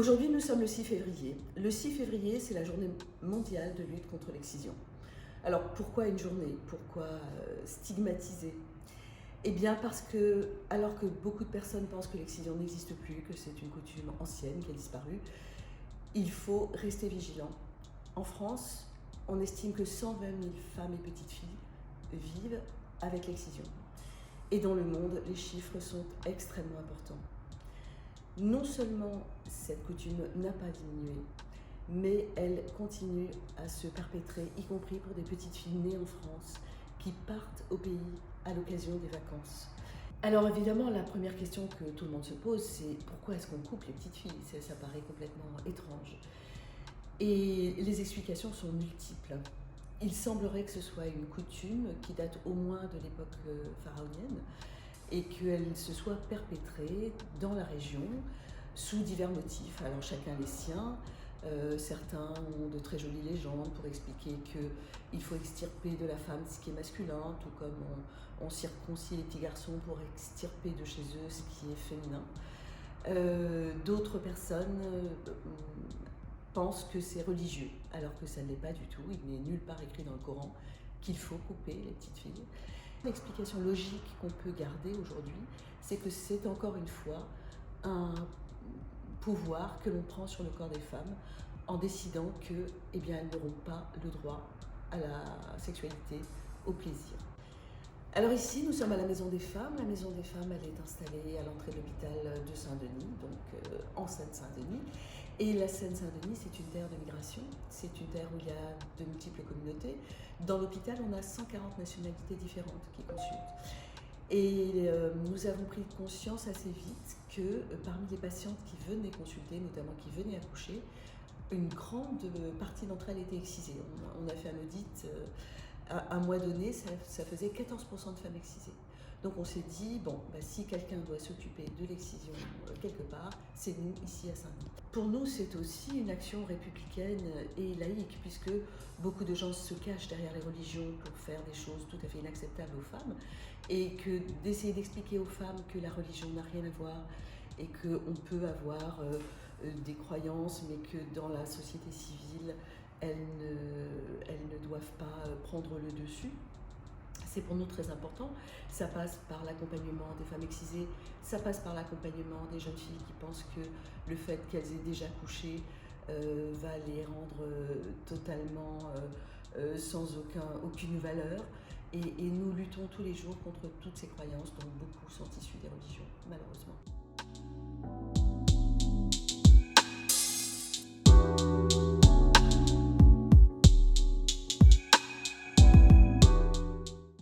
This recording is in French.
Aujourd'hui, nous sommes le 6 février. Le 6 février, c'est la journée mondiale de lutte contre l'excision. Alors, pourquoi une journée? Pourquoi stigmatiser? Eh bien, parce que, alors que beaucoup de personnes pensent que l'excision n'existe plus, que c'est une coutume ancienne qui a disparu, il faut rester vigilant. En France, on estime que 120 000 femmes et petites filles vivent avec l'excision. Et dans le monde, les chiffres sont extrêmement importants. Non seulement cette coutume n'a pas diminué, mais elle continue à se perpétrer, y compris pour des petites filles nées en France qui partent au pays à l'occasion des vacances. Alors évidemment, la première question que tout le monde se pose, c'est pourquoi est-ce qu'on coupe les petites filles? Ça paraît complètement étrange. Et les explications sont multiples. Il semblerait que ce soit une coutume qui date au moins de l'époque pharaonienne et qu'elle se soit perpétrée dans la région sous divers motifs. Alors chacun les siens. Certains ont de très jolies légendes pour expliquer qu'il faut extirper de la femme ce qui est masculin, tout comme on circoncie les petits garçons pour extirper de chez eux ce qui est féminin. D'autres personnes pensent que c'est religieux, alors que ça ne l'est pas du tout. Il n'est nulle part écrit dans le Coran qu'il faut couper les petites filles. L'explication logique qu'on peut garder aujourd'hui, c'est que c'est encore une fois un pouvoir que l'on prend sur le corps des femmes en décidant que, eh bien, elles n'auront pas le droit à la sexualité, au plaisir. Alors ici, nous sommes à la Maison des Femmes. La Maison des Femmes, elle est installée à l'entrée de l'hôpital de Saint-Denis, donc en Seine-Saint-Denis. Et la Seine-Saint-Denis, c'est une terre de migration, c'est une terre où il y a de multiples communautés. Dans l'hôpital, on a 140 nationalités différentes qui consultent. Et nous avons pris conscience assez vite que parmi les patientes qui venaient consulter, notamment qui venaient accoucher, une grande partie d'entre elles étaient excisées. On a fait un audit à un mois donné, ça faisait 14% de femmes excisées. Donc on s'est dit, bon, si quelqu'un doit s'occuper de l'excision quelque part, c'est nous, ici à Saint-Denis. Pour nous, c'est aussi une action républicaine et laïque, puisque beaucoup de gens se cachent derrière les religions pour faire des choses tout à fait inacceptables aux femmes, et que d'essayer d'expliquer aux femmes que la religion n'a rien à voir, et qu'on peut avoir des croyances, mais que dans la société civile, elles ne doivent pas prendre le dessus. C'est pour nous très important. Ça passe par l'accompagnement des femmes excisées, ça passe par l'accompagnement des jeunes filles qui pensent que le fait qu'elles aient déjà couché va les rendre totalement sans aucune valeur. Et nous luttons tous les jours contre toutes ces croyances dont beaucoup sont issues des religions, malheureusement.